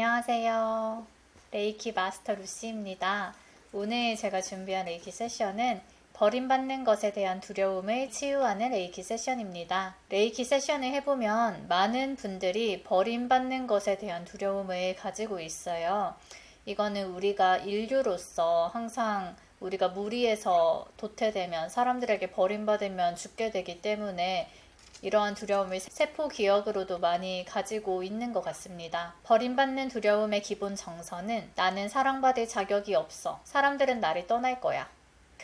안녕하세요. 레이키 마스터 루시입니다. 오늘 제가 준비한 레이키 세션은 버림받는 것에 대한 두려움을 치유하는 레이키 세션입니다. 레이키 세션을 해보면 많은 분들이 버림받는 것에 대한 두려움을 가지고 있어요. 이거는 우리가 인류로서 항상 우리가 무리해서 도태되면 사람들에게 버림받으면 죽게 되기 때문에 이러한 두려움을 세포 기억으로도 많이 가지고 있는 것 같습니다. 버림받는 두려움의 기본 정서는 나는 사랑받을 자격이 없어. 사람들은 나를 떠날 거야.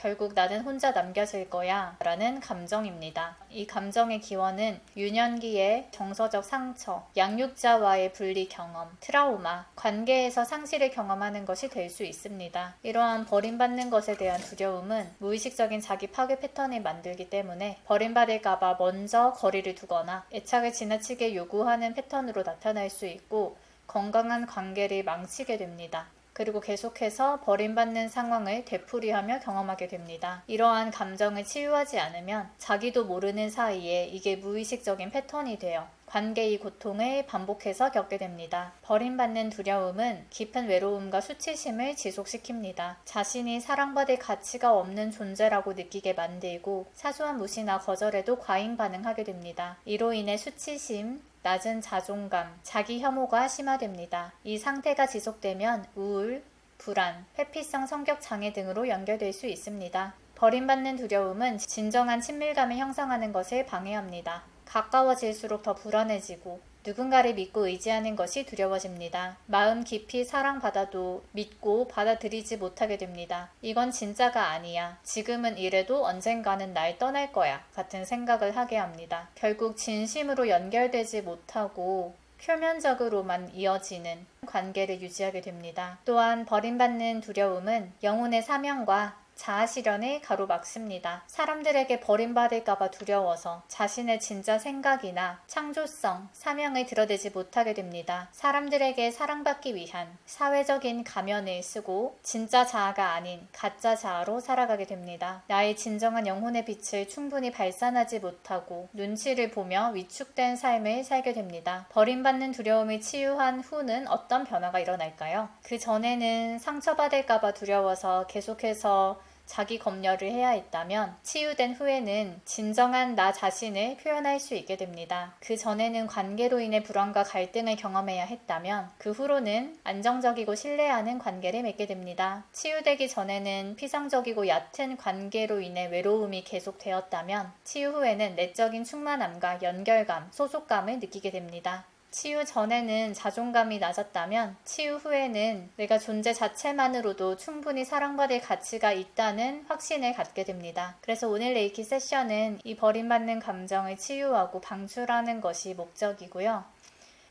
결국 나는 혼자 남겨질 거야 라는 감정입니다. 이 감정의 기원은 유년기의 정서적 상처, 양육자와의 분리 경험, 트라우마, 관계에서 상실을 경험하는 것이 될 수 있습니다. 이러한 버림받는 것에 대한 두려움은 무의식적인 자기 파괴 패턴을 만들기 때문에 버림받을까봐 먼저 거리를 두거나 애착을 지나치게 요구하는 패턴으로 나타날 수 있고 건강한 관계를 망치게 됩니다. 그리고 계속해서 버림받는 상황을 되풀이하며 경험하게 됩니다. 이러한 감정을 치유하지 않으면 자기도 모르는 사이에 이게 무의식적인 패턴이 되어 관계의 고통을 반복해서 겪게 됩니다. 버림받는 두려움은 깊은 외로움과 수치심을 지속시킵니다. 자신이 사랑받을 가치가 없는 존재라고 느끼게 만들고 사소한 무시나 거절에도 과잉 반응하게 됩니다. 이로 인해 수치심, 낮은 자존감, 자기 혐오가 심화됩니다. 이 상태가 지속되면 우울, 불안, 회피성 성격 장애 등으로 연결될 수 있습니다. 버림받는 두려움은 진정한 친밀감을 형성하는 것을 방해합니다. 가까워질수록 더 불안해지고 누군가를 믿고 의지하는 것이 두려워집니다. 마음 깊이 사랑받아도 믿고 받아들이지 못하게 됩니다. 이건 진짜가 아니야. 지금은 이래도 언젠가는 날 떠날 거야. 같은 생각을 하게 합니다. 결국 진심으로 연결되지 못하고 표면적으로만 이어지는 관계를 유지하게 됩니다. 또한 버림받는 두려움은 영혼의 사명과 자아실현을 가로막습니다. 사람들에게 버림받을까봐 두려워서 자신의 진짜 생각이나 창조성, 사명을 드러내지 못하게 됩니다. 사람들에게 사랑받기 위한 사회적인 가면을 쓰고 진짜 자아가 아닌 가짜 자아로 살아가게 됩니다. 나의 진정한 영혼의 빛을 충분히 발산하지 못하고 눈치를 보며 위축된 삶을 살게 됩니다. 버림받는 두려움을 치유한 후는 어떤 변화가 일어날까요? 그 전에는 상처받을까봐 두려워서 계속해서 자기 검열을 해야 했다면 치유된 후에는 진정한 나 자신을 표현할 수 있게 됩니다. 그 전에는 관계로 인해 불안과 갈등을 경험해야 했다면 그 후로는 안정적이고 신뢰하는 관계를 맺게 됩니다. 치유되기 전에는 피상적이고 얕은 관계로 인해 외로움이 계속되었다면 치유 후에는 내적인 충만함과 연결감, 소속감을 느끼게 됩니다. 치유 전에는 자존감이 낮았다면 치유 후에는 내가 존재 자체만으로도 충분히 사랑받을 가치가 있다는 확신을 갖게 됩니다. 그래서 오늘 레이키 세션은 이 버림받는 감정을 치유하고 방출하는 것이 목적이고요.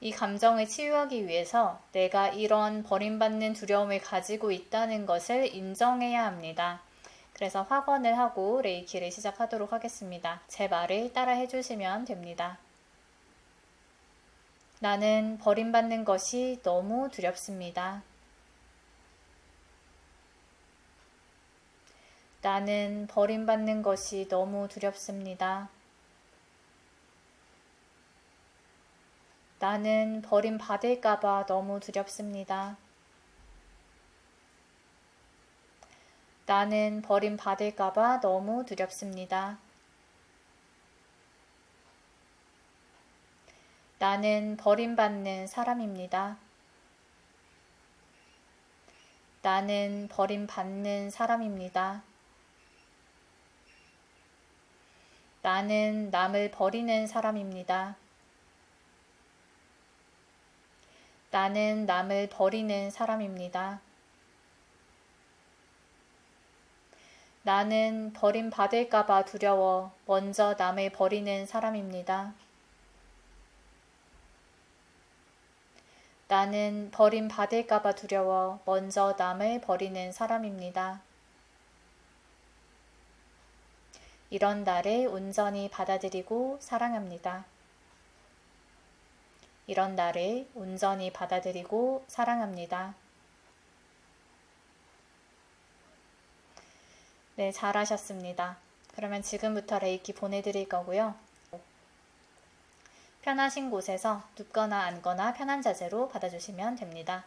이 감정을 치유하기 위해서 내가 이런 버림받는 두려움을 가지고 있다는 것을 인정해야 합니다. 그래서 확언을 하고 레이키를 시작하도록 하겠습니다. 제 말을 따라 해주시면 됩니다. 나는 버림받는 것이 너무 두렵습니다. 나는 버림받는 것이 너무 두렵습니다. 나는 버림받을까봐 너무 두렵습니다. 나는 버림받을까봐 너무 두렵습니다. 나는 버림받는 사람입니다. 나는 버림받는 사람입니다. 나는 남을 버리는 사람입니다. 나는 남을 버리는 사람입니다. 나는 버림받을까봐 두려워 먼저 남을 버리는 사람입니다. 나는 버림받을까봐 두려워 먼저 남을 버리는 사람입니다. 이런 나를 온전히 받아들이고 사랑합니다. 이런 나를 온전히 받아들이고 사랑합니다. 네, 잘하셨습니다. 그러면 지금부터 레이키 보내드릴 거고요. 편하신 곳에서 눕거나 앉거나 편한 자세로 받아주시면 됩니다.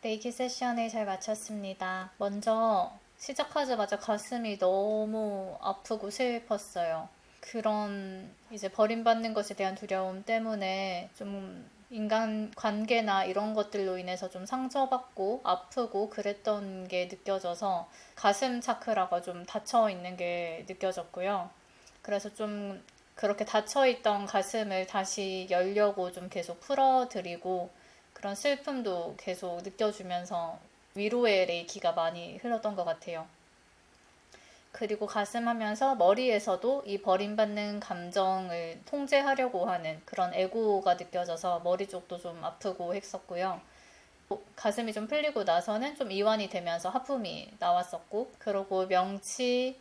레이키 세션을 잘 마쳤습니다. 먼저 시작하자마자 가슴이 너무 아프고 슬펐어요. 그런 이제 버림받는 것에 대한 두려움 때문에 좀 인간 관계나 이런 것들로 인해서 좀 상처받고 아프고 그랬던 게 느껴져서 가슴 차크라가 좀 닫혀 있는 게 느껴졌고요. 그래서 좀 그렇게 닫혀 있던 가슴을 다시 열려고 좀 계속 풀어드리고 그런 슬픔도 계속 느껴주면서 위로의 레이키가 많이 흘렀던 것 같아요. 그리고 가슴 하면서 머리에서도 이 버림받는 감정을 통제하려고 하는 그런 애고가 느껴져서 머리 쪽도 좀 아프고 했었고요. 가슴이 좀 풀리고 나서는 좀 이완이 되면서 하품이 나왔었고, 그리고 명치,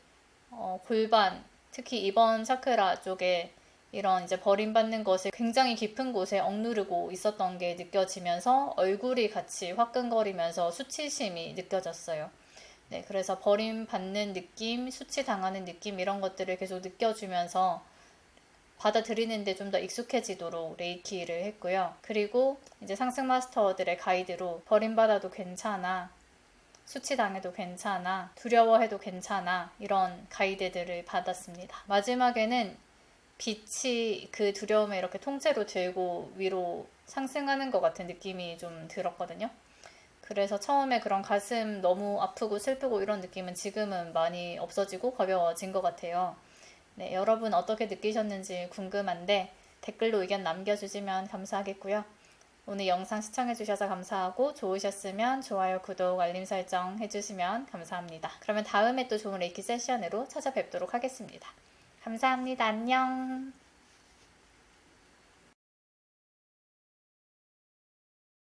골반, 특히 이번 차크라 쪽에 이런 이제 버림받는 것을 굉장히 깊은 곳에 억누르고 있었던 게 느껴지면서 얼굴이 같이 화끈거리면서 수치심이 느껴졌어요. 네, 그래서 버림받는 느낌, 수치당하는 느낌 이런 것들을 계속 느껴주면서 받아들이는데 좀 더 익숙해지도록 레이키를 했고요. 그리고 이제 상승 마스터들의 가이드로 버림받아도 괜찮아, 수치당해도 괜찮아, 두려워해도 괜찮아 이런 가이드들을 받았습니다. 마지막에는 빛이 그 두려움을 이렇게 통째로 들고 위로 상승하는 것 같은 느낌이 좀 들었거든요. 그래서 처음에 그런 가슴 너무 아프고 슬프고 이런 느낌은 지금은 많이 없어지고 가벼워진 것 같아요. 네, 여러분 어떻게 느끼셨는지 궁금한데 댓글로 의견 남겨주시면 감사하겠고요. 오늘 영상 시청해주셔서 감사하고 좋으셨으면 좋아요, 구독, 알림 설정 해주시면 감사합니다. 그러면 다음에 또 좋은 레이키 세션으로 찾아뵙도록 하겠습니다. 감사합니다. 안녕.